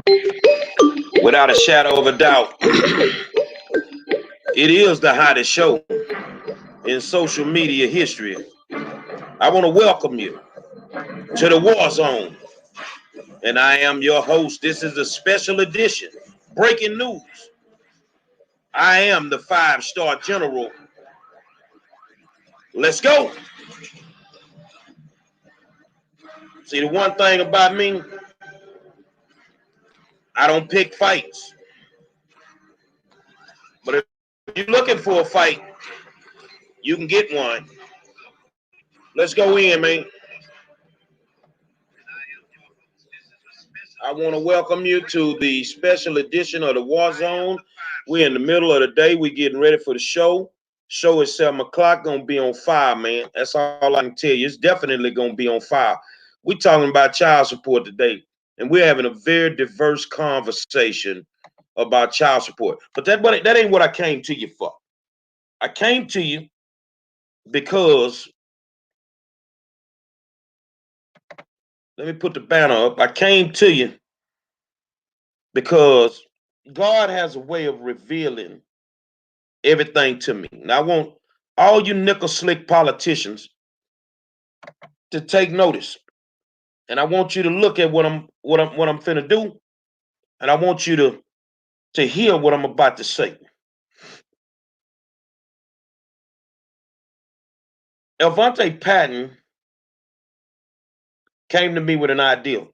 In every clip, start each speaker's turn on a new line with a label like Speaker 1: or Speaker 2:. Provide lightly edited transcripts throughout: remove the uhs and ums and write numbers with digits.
Speaker 1: Without a shadow of a doubt, it is the hottest show in social media history. I want to welcome you to the War Zone, and I am your host. This is a special edition. Breaking news. I am the five-star general. Let's go. See, the one thing about me, I don't pick fights. But if you're looking for a fight, you can get one. Let's go in, man. I want to welcome you to the special edition of the War Zone. We're in the middle of the day. We're getting ready for the show. Show is 7 o'clock. Going to be on fire, man. That's all I can tell you. It's definitely going to be on fire. We're talking about child support today, and we're having a very diverse conversation about child support. But that ain't what I came to you for. I came to you because, let me put the banner up. I came to you because God has a way of revealing everything to me. And I want all you nickel slick politicians to take notice. And I want you to look at what I'm finna do. And I want you to hear what I'm about to say. Elvante Patton came to me with an idea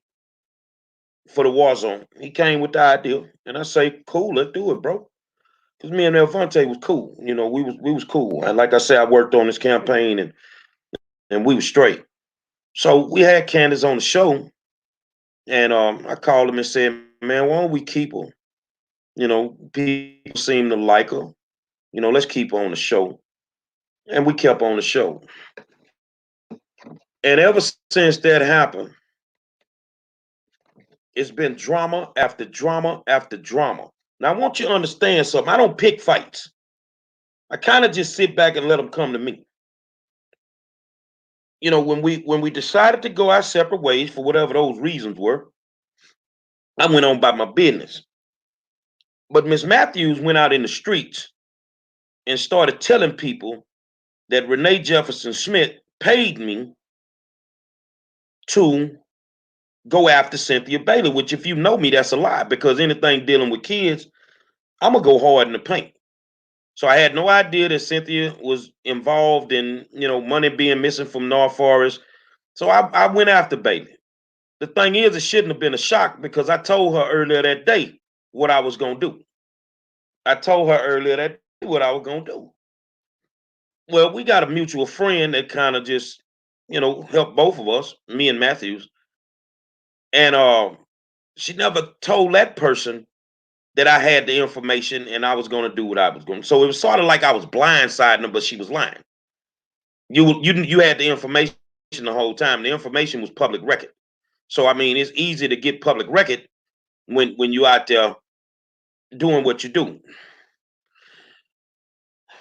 Speaker 1: for the War Zone. He came with the idea, and I say, cool, let's do it, bro. Because me and Elvante was cool. You know, we was cool. And like I said, I worked on this campaign and we was straight. So we had Candice on the show, and I called him and said, man, why don't we keep her? You know, people seem to like her. You know, let's keep her on the show. And we kept on the show. And ever since that happened, it's been drama after drama after drama. Now, I want you to understand something. I don't pick fights. I kind of just sit back and let them come to me. You know, when we decided to go our separate ways for whatever those reasons were, I went on by my business. But Miss Mathews went out in the streets and started telling people that Renee Jefferson Smith paid me to go after Cynthia Bailey, which if you know me, that's a lie, because anything dealing with kids, I'm gonna go hard in the paint. So I had no idea that Cynthia was involved in, you know, money being missing from North Forest. So I went after Bailey. The thing is, it shouldn't have been a shock because I told her earlier that day what I was gonna do. I told her earlier that day what I was gonna do. Well, we got a mutual friend that kind of just, you know, helped both of us, me and Matthews. And she never told that person that I had the information and I was going to do what I was going to. So it was sort of like I was blindsiding her, but she was lying. You had the information the whole time. The information was public record. So I mean, it's easy to get public record when you out there doing what you do.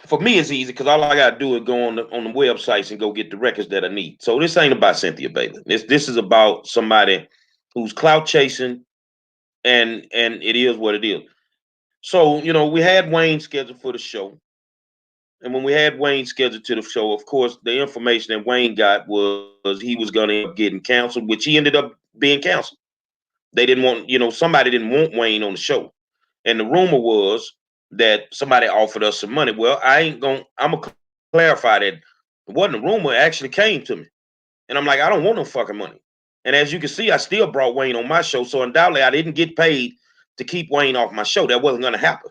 Speaker 1: For me, it's easy because all I gotta do is go on the websites and go get the records that I need. So this ain't about Cynthia Bailey. This is about somebody who's clout chasing, and it is what it is. So you know, we had Wayne scheduled for the show, and when we had Wayne scheduled to the show, of course, the information that Wayne got was he was gonna end up getting canceled, which he ended up being canceled. They didn't want, you know, somebody didn't want Wayne on the show, and the rumor was that somebody offered us some money. Well, I'm gonna clarify that it wasn't a rumor. It actually came to me, and I'm like, I don't want no fucking money. And as you can see, I still brought Wayne on my show, so undoubtedly I didn't get paid to keep Wayne off my show. That wasn't gonna happen.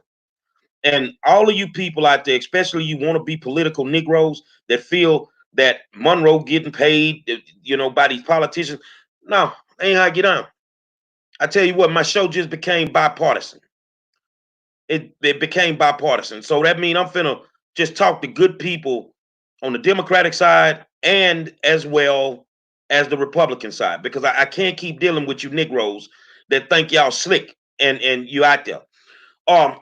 Speaker 1: And all of you people out there, especially you want to be political Negroes that feel that Monroe getting paid, you know, by these politicians. No, ain't how I get on. I tell you what, my show just became bipartisan. It became bipartisan. So that means I'm finna just talk to good people on the Democratic side and as well as the Republican side, because I can't keep dealing with you Negroes that think y'all slick and you out there. Um,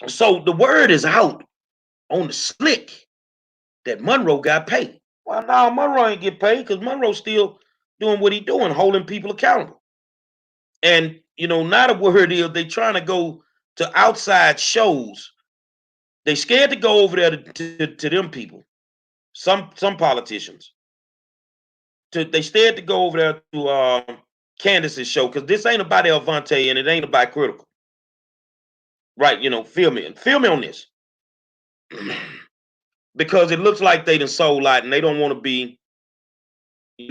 Speaker 1: so the word is out on the slick that Monroe got paid. Well, no, Monroe ain't get paid because Monroe's still doing what he doing, holding people accountable. And Now the word is they trying to go to outside shows. They scared to go over there to them people. Some politicians. They scared to go over there to Candice's show because this ain't about Elvante and it ain't about Critical. Right, feel me on this. Because it looks like they done sold out and they don't want to be,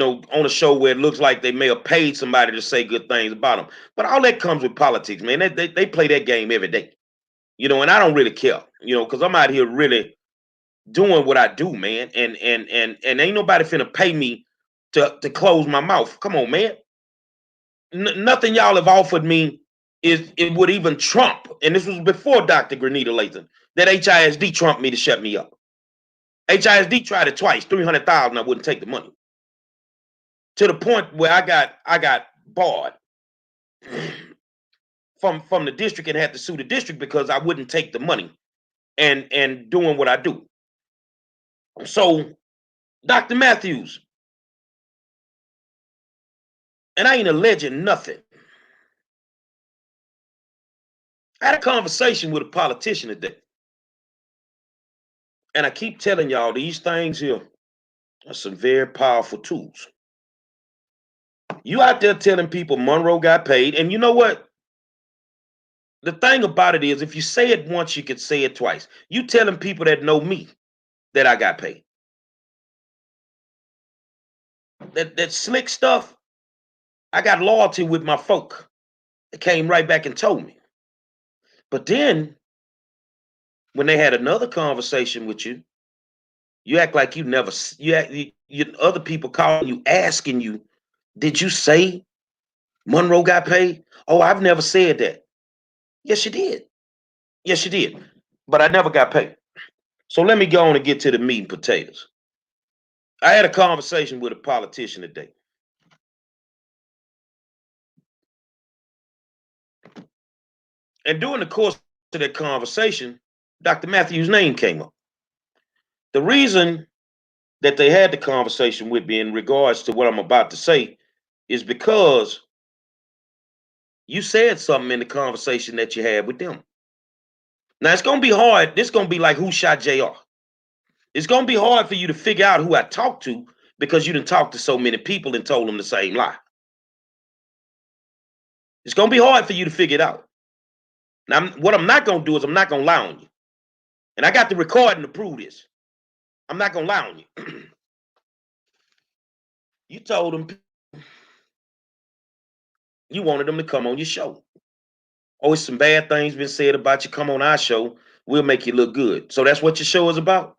Speaker 1: on a show where it looks like they may have paid somebody to say good things about them. But all that comes with politics, man. They play that game every day, and I don't really care, because I'm out here really doing what I do, man. And ain't nobody finna pay me to close my mouth. Come on, man. Nothing y'all have offered me it would even trump, and this was before Dr. Grenita Lathan, that HISD trumped me to shut me up. HISD tried it twice, 300,000. I wouldn't take the money. To the point where I got barred from the district and had to sue the district because I wouldn't take the money and doing what I do. So, Dr. Mathews, and I ain't alleging nothing. I had a conversation with a politician today. And I keep telling y'all these things here are some very powerful tools. You out there telling people Monroe got paid, and you know what? The thing about it is, if you say it once, you can say it twice. You telling people that know me that I got paid. That slick stuff, I got loyalty with my folk. They came right back and told me. But then, when they had another conversation with you, you act like you never. Other people calling you, asking you, "Did you say Monroe got paid?" "Oh, I've never said that." Yes, you did. Yes, you did. But I never got paid. So let me go on and get to the meat and potatoes. I had a conversation with a politician today. And during the course of that conversation, Dr. Mathews' name came up. The reason that they had the conversation with me in regards to what I'm about to say is because you said something in the conversation that you had with them. Now, it's going to be hard. This is going to be like who shot JR. It's going to be hard for you to figure out who I talked to because you didn't talk to so many people and told them the same lie. It's going to be hard for you to figure it out. Now, what I'm not going to do is I'm not going to lie on you. And I got the recording to prove this. I'm not going to lie on you. You told them you wanted them to come on your show. Oh, it's some bad things been said about you. Come on our show. We'll make you look good. So that's what your show is about?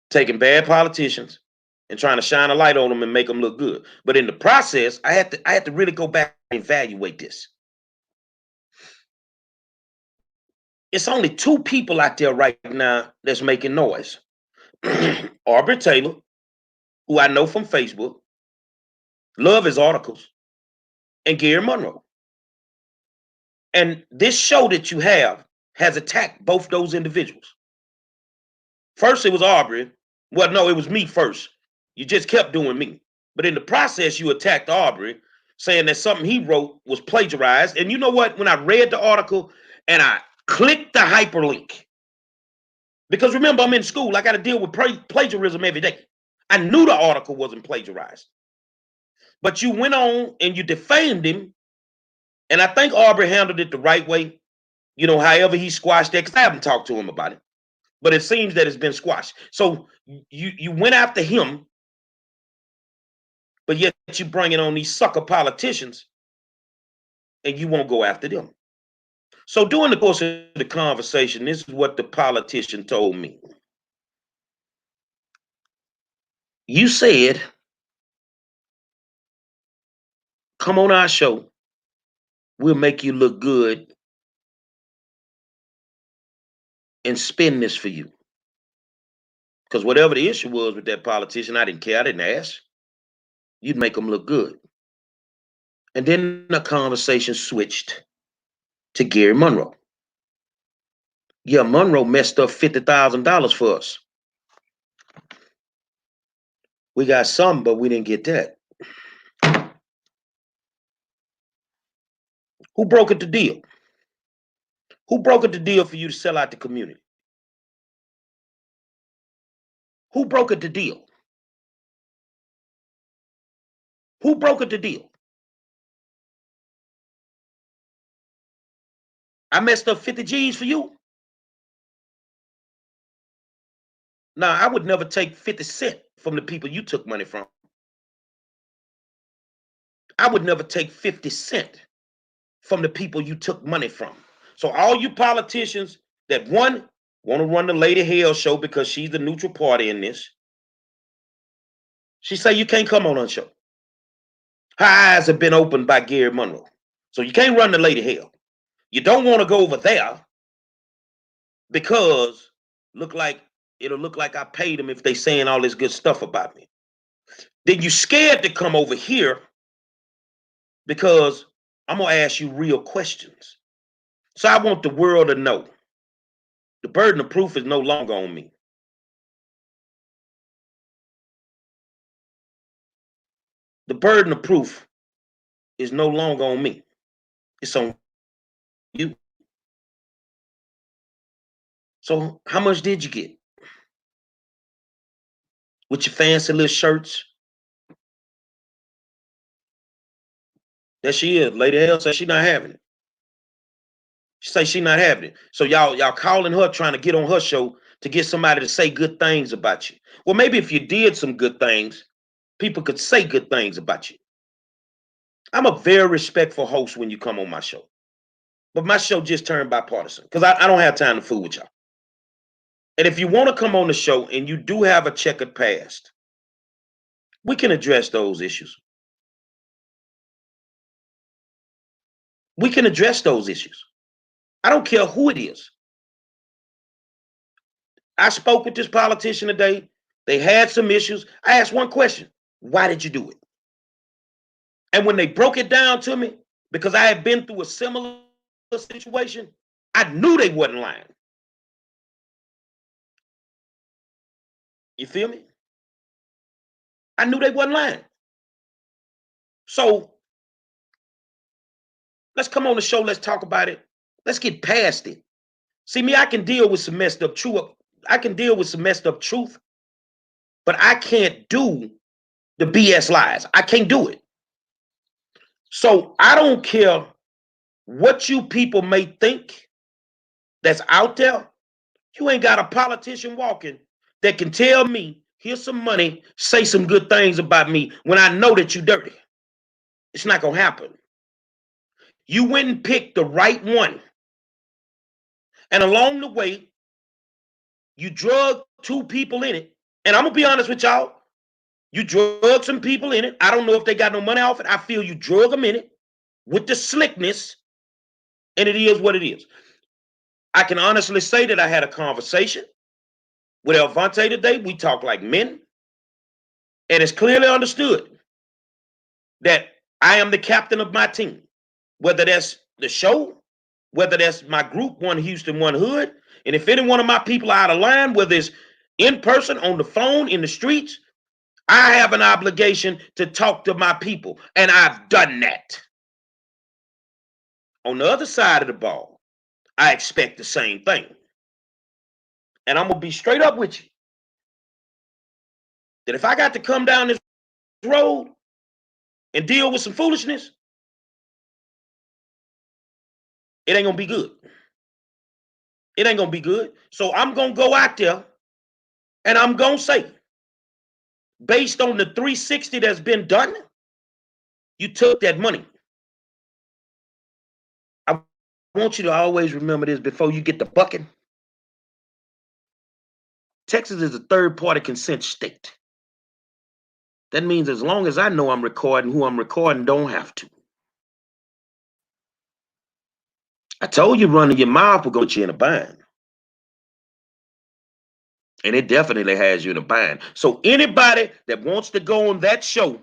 Speaker 1: Taking bad politicians and trying to shine a light on them and make them look good. But in the process, I had to really go back and evaluate this. It's only two people out there right now that's making noise. Aubrey Taylor, who I know from Facebook, love his articles, and Gary Monroe. And this show that you have has attacked both those individuals. First, it was Aubrey. Well, no, it was me first. You just kept doing me. But in the process, you attacked Aubrey, saying that something he wrote was plagiarized. And you know what? When I read the article and I clicked the hyperlink, because remember, I'm in school, I got to deal with plagiarism every day. I knew the article wasn't plagiarized. But you went on and you defamed him. And I think Aubrey handled it the right way. However he squashed that, because I haven't talked to him about it. But it seems that it's been squashed. So you went after him, but yet you bring it on these sucker politicians and you won't go after them. So during the course of the conversation, this is what the politician told me. You said, come on our show. We'll make you look good and spin this for you. Because whatever the issue was with that politician, I didn't care. I didn't ask. You'd make them look good. And then the conversation switched to Gary Monroe. Yeah, Monroe messed up $50,000 for us. We got some, but we didn't get that. Who brokered the deal? Who brokered the deal for you to sell out the community? Who brokered the deal? Who brokered the deal? I messed up 50 G's for you? Nah, I would never take 50 cents from the people you took money from. I would never take 50 cents from the people you took money from. So all you politicians that one want to run the Lady Hale show because she's the neutral party in this. She say you can't come on her show. Her eyes have been opened by Gary Monroe. So you can't run the Lady Hale. You don't want to go over there because it'll look like I paid them if they saying all this good stuff about me. Then you scared to come over here because I'm gonna ask you real questions. So I want the world to know the burden of proof is no longer on me. The burden of proof is no longer on me. It's on you. So how much did you get? With your fancy little shirts? There she is. Lady Hale says she not having it. She say she not having it. So y'all calling her trying to get on her show to get somebody to say good things about you. Well, maybe if you did some good things, people could say good things about you. I'm a very respectful host when you come on my show. But my show just turned bipartisan because I don't have time to fool with y'all. And if you want to come on the show and you do have a checkered past, we can address those issues. We can address those issues. I don't care who it is. I spoke with this politician today. They had some issues. I asked one question. Why did you do it? And when they broke it down to me, because I had been through a similar situation, I knew they wasn't lying. You feel me? I knew they wasn't lying. So let's come on the show. Let's talk about it. Let's get past it. See me, I can deal with some messed up truth. I can deal with some messed up truth, but I can't do the BS lies. I can't do it. So I don't care what you people may think that's out there. You ain't got a politician walking that can tell me, here's some money, say some good things about me when I know that you dirty. It's not gonna happen. You went and picked the right one. And along the way, you drug two people in it. And I'm gonna be honest with y'all. You drug some people in it. I don't know if they got no money off it. I feel you drug them in it with the slickness, and it is what it is. I can honestly say that I had a conversation with Elvante today. We talk like men, and it's clearly understood that I am the captain of my team, whether that's the show, whether that's my group, One Houston, One Hood. And if any one of my people are out of line, whether it's in person, on the phone, in the streets, I have an obligation to talk to my people, and I've done that. On the other side of the ball, I expect the same thing. And I'm going to be straight up with you. That if I got to come down this road and deal with some foolishness, it ain't going to be good. It ain't going to be good. So I'm going to go out there and I'm going to say, based on the 360 that's been done, you took that money. I want you to always remember this before you get the bucking. Texas is a third-party consent state. That means as long as I know I'm recording, who I'm recording don't have to. I told you running your mouth will get you in a bind. And it definitely has you in a bind. So anybody that wants to go on that show,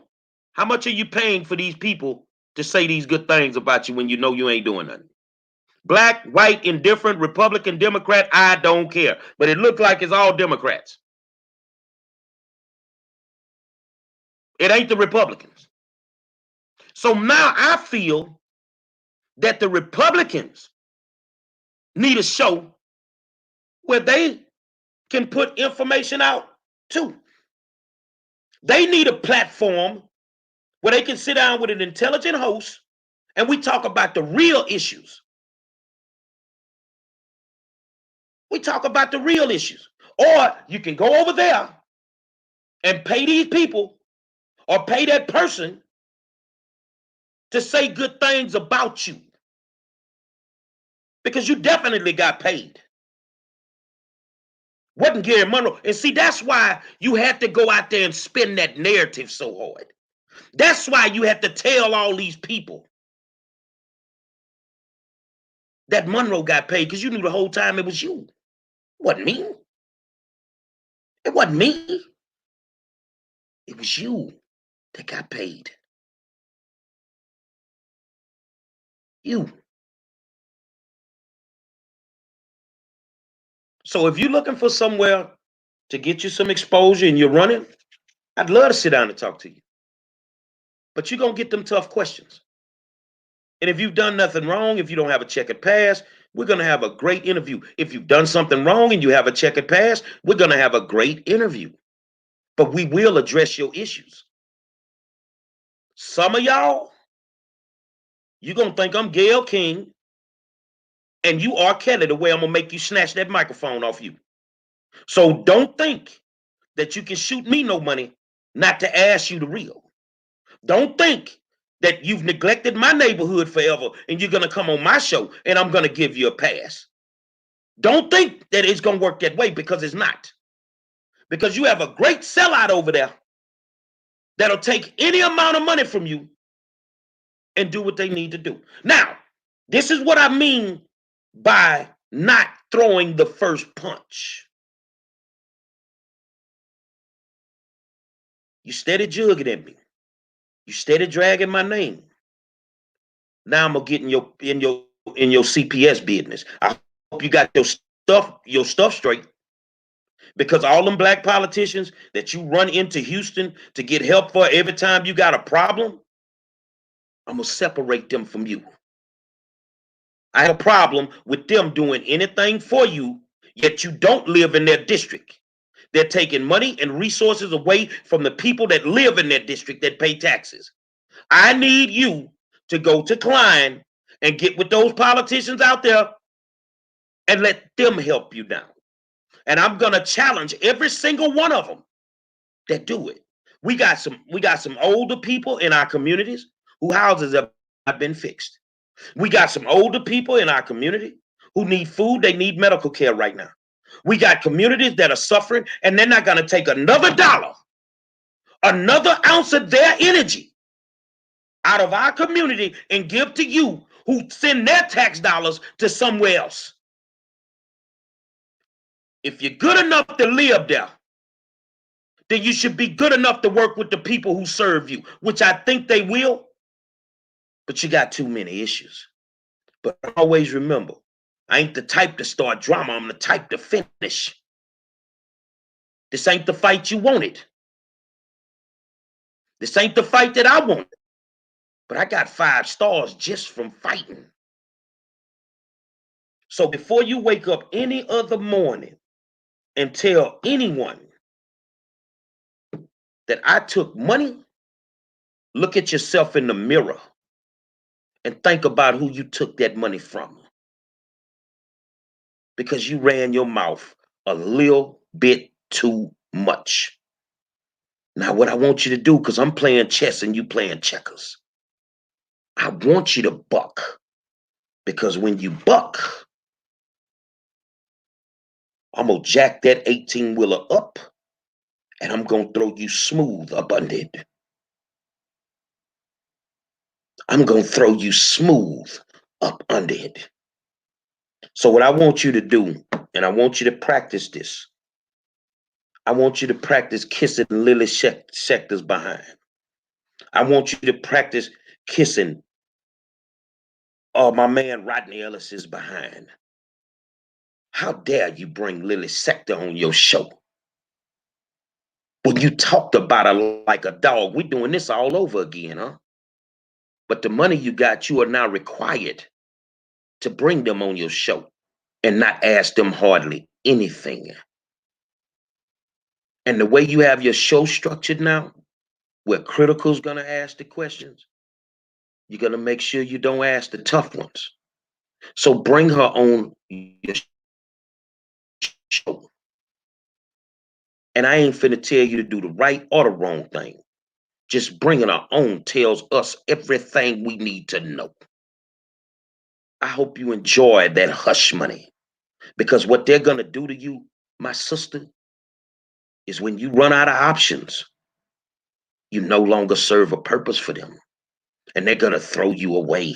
Speaker 1: how much are you paying for these people to say these good things about you when you know you ain't doing nothing? Black, white, indifferent, Republican, Democrat, I don't care. But it looks like it's all Democrats. It ain't the Republicans. So now I feel that the Republicans need a show where they can put information out too. They need a platform where they can sit down with an intelligent host and we talk about the real issues. We talk about the real issues. Or you can go over there and pay these people or pay that person to say good things about you. Because you definitely got paid. Wasn't Gary Monroe. And see, that's why you had to go out there and spin that narrative so hard. That's why you had to tell all these people that Monroe got paid, because you knew the whole time it was you. It wasn't me. It wasn't me. It was you that got paid. You. So if you're looking for somewhere to get you some exposure and you're running, I'd love to sit down and talk to you. But you're going to get them tough questions. And if you've done nothing wrong, if you don't have a checkered past, we're going to have a great interview. If you've done something wrong and you have a checkered past, we're going to have a great interview. But we will address your issues. Some of y'all, you're going to think I'm Gayle King and you are Kelly, the way I'm going to make you snatch that microphone off you. So don't think that you can shoot me no money not to ask you the real. Don't think that you've neglected my neighborhood forever and you're going to come on my show and I'm going to give you a pass. Don't think that it's going to work that way, because it's not. Because you have a great sellout over there that'll take any amount of money from you and do what they need to do. Now, this is what I mean by not throwing the first punch. You steady jugging at me. You steady dragging my name. Now I'm gonna get in your CPS business. I hope you got your stuff straight. Because all them black politicians that you run into Houston to get help for every time you got a problem, I'm gonna separate them from you. I have a problem with them doing anything for you, yet you don't live in their district. They're taking money and resources away from the people that live in their district that pay taxes. I need you to go to Klein and get with those politicians out there and let them help you down. And I'm gonna challenge every single one of them that do it. We got some older people in our communities whose houses have not been fixed. We got some older people in our community who need food. They need medical care right now. We got communities that are suffering, and they're not going to take another dollar, another ounce of their energy out of our community and give to you, who send their tax dollars to somewhere else. If you're good enough to live there, then you should be good enough to work with the people who serve you, which I think they will. But you got too many issues. But always remember, I ain't the type to start drama. I'm the type to finish. This ain't the fight you wanted. This ain't the fight that I wanted. But I got 5 stars just from fighting. So before you wake up any other morning and tell anyone that I took money, look at yourself in the mirror and think about who you took that money from. Because you ran your mouth a little bit too much. Now, what I want you to do, because I'm playing chess and you playing checkers, I want you to buck. Because when you buck, I'm going to jack that 18-wheeler up and I'm going to throw you smooth up under it. I'm going to throw you smooth up under it. So what I want you to do, and I want you to practice this, I want you to practice kissing Lily Schecter's behind. I want you to practice kissing my man Rodney Ellis's behind. How dare you bring Lily Schecter on your show? When you talked about her like a dog, we're doing this all over again, huh? But the money you got, you are now required to bring them on your show and not ask them hardly anything. And the way you have your show structured now, where Critical's gonna ask the questions, you're gonna make sure you don't ask the tough ones. So bring her on your show. And I ain't finna tell you to do the right or the wrong thing. Just bringing her on tells us everything we need to know. I hope you enjoy that hush money, because what they're gonna do to you, my sister, is when you run out of options, you no longer serve a purpose for them, and they're gonna throw you away.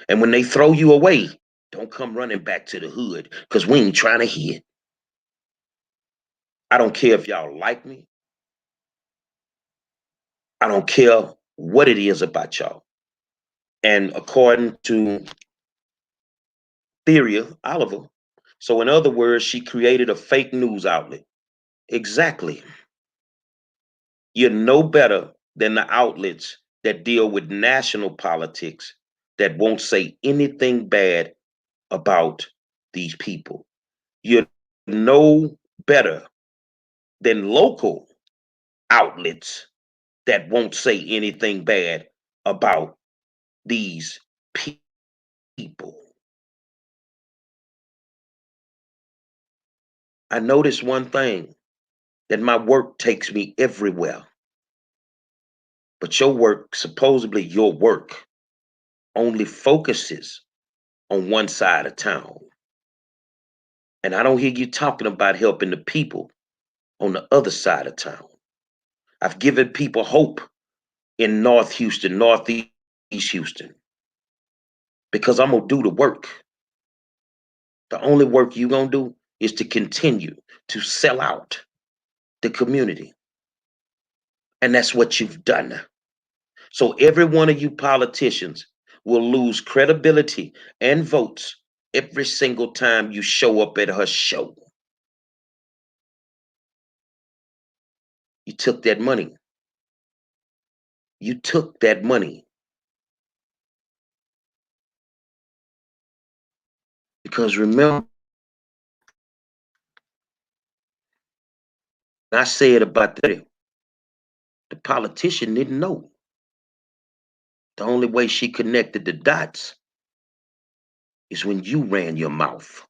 Speaker 1: And when they throw you away, don't come running back to the hood, because we ain't trying to hear it. I don't care if y'all like me. I don't care what it is about y'all. And according to Theria Oliver, so in other words, she created a fake news outlet. Exactly. You're no better than the outlets that deal with national politics that won't say anything bad about these people. You're no better than local outlets that won't say anything bad about these people. I noticed one thing, that my work takes me everywhere. But your work, supposedly your work, only focuses on one side of town. And I don't hear you talking about helping the people on the other side of town. I've given people hope in North Houston, Northeast Houston, because I'm going to do the work. The only work you're going to do is to continue to sell out the community. And that's what you've done. So every one of you politicians will lose credibility and votes every single time you show up at her show. You took that money. You took that money. Because remember, I said about the politician didn't know. The only way she connected the dots is when you ran your mouth.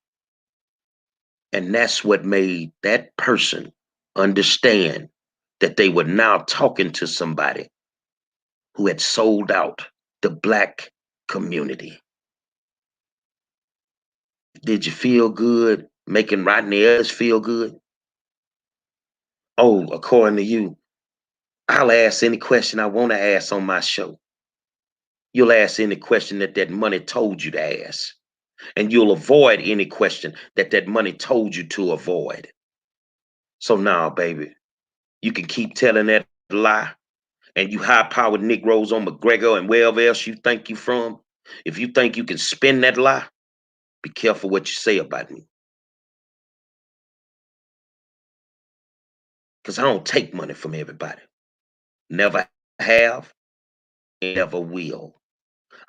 Speaker 1: And that's what made that person understand that they were now talking to somebody who had sold out the Black community. Did you feel good making Rodney Ellis feel good? Oh, according to you, I'll ask any question I want to ask on my show. You'll ask any question that money told you to ask. And you'll avoid any question that money told you to avoid. So now, baby, you can keep telling that lie, and you high-powered Negroes on McGregor and wherever else you think you from. If you think you can spin that lie, be careful what you say about me. Because I don't take money from everybody. Never have, never will.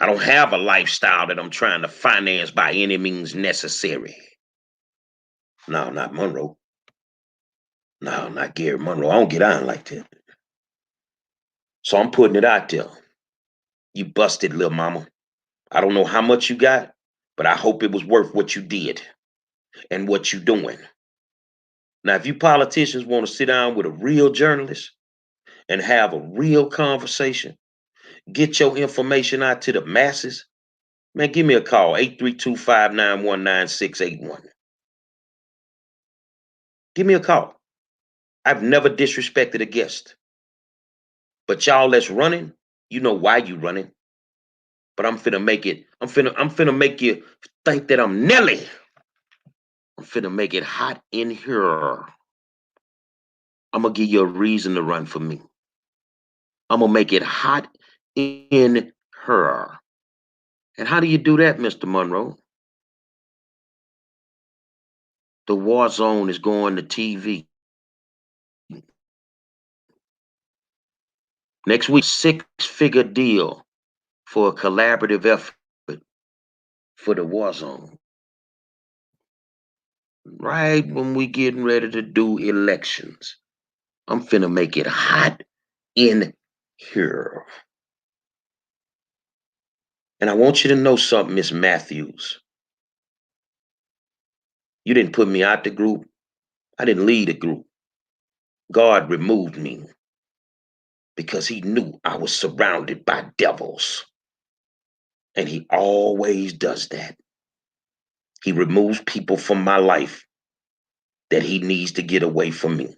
Speaker 1: I don't have a lifestyle that I'm trying to finance by any means necessary. No, not Monroe. No, not Gary Monroe. I don't get on like that. So I'm putting it out there. You busted, little mama. I don't know how much you got, but I hope it was worth what you did and what you doing. Now, if you politicians want to sit down with a real journalist and have a real conversation, get your information out to the masses, man, give me a call, 832-591-9681. Give me a call. I've never disrespected a guest. But y'all that's running, you know why you running. But I'm finna make it, I'm finna make you think that I'm Nelly. I'm finna make it hot in here. I'm gonna give you a reason to run for me. I'm gonna make it hot in her. And how do you do that, Mr. Monroe? The war zone is going to TV. Next week, 6-figure deal for a collaborative effort for the war zone. Right when we getting ready to do elections. I'm finna make it hot in here. And I want you to know something, Miss Mathews. You didn't put me out the group. I didn't lead the group. God removed me because he knew I was surrounded by devils. And he always does that. He removes people from my life that he needs to get away from me.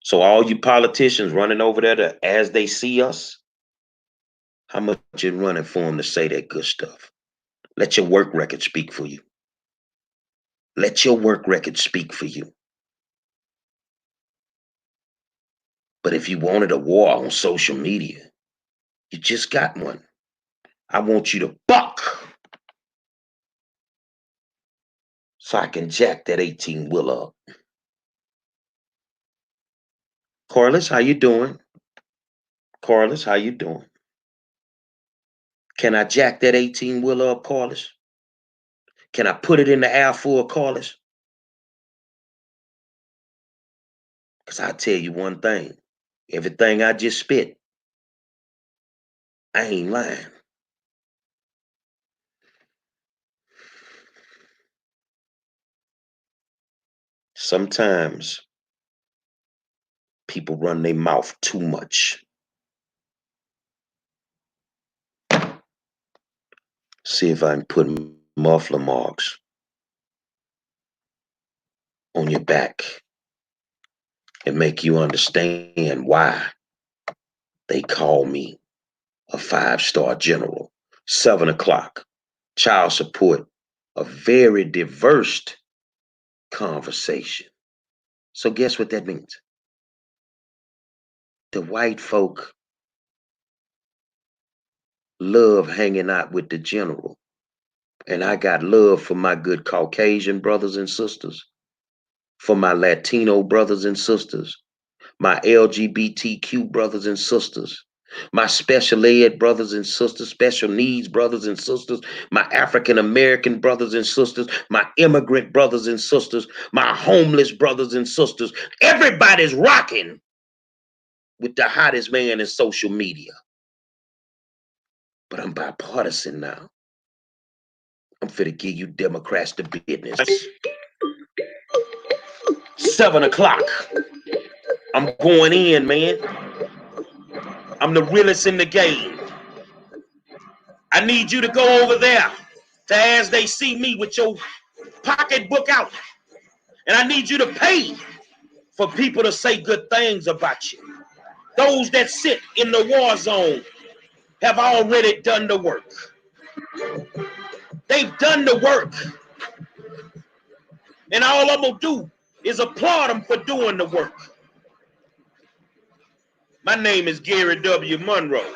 Speaker 1: So all you politicians running over there as they see us, how much you running for them to say that good stuff? Let your work record speak for you. Let your work record speak for you. But if you wanted a war on social media, you just got one. I want you to buck so I can jack that 18-wheeler up. Corliss, how you doing? Corliss, how you doing? Can I jack that 18-wheeler up, Corliss? Can I put it in the air for a Corliss? Because I'll tell you one thing. Everything I just spit, I ain't lying. Sometimes people run their mouth too much. See if I can put muffler marks on your back and make you understand why they call me a 5-star general. 7 o'clock, child support, a very diverse conversation. So guess what that means? The white folk love hanging out with the general. And I got love for my good Caucasian brothers and sisters, for my Latino brothers and sisters, my LGBTQ brothers and sisters, my special ed brothers and sisters, special needs brothers and sisters, my African American brothers and sisters, my immigrant brothers and sisters, my homeless brothers and sisters. Everybody's rocking with the hottest man in social media. But I'm bipartisan now. I'm finna give you Democrats the business. 7 o'clock. I'm going in, man. I'm the realest in the game. I need you to go over there to as they see me with your pocketbook out. And I need you to pay for people to say good things about you. Those that sit in the war zone have already done the work. They've done the work. And all I'm going to do is applaud them for doing the work. My name is Gary W. Monroe.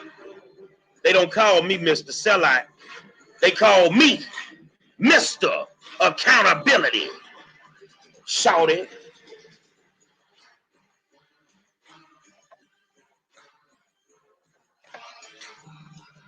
Speaker 1: They don't call me Mr. Sellout. They call me Mr. Accountability. Shawty.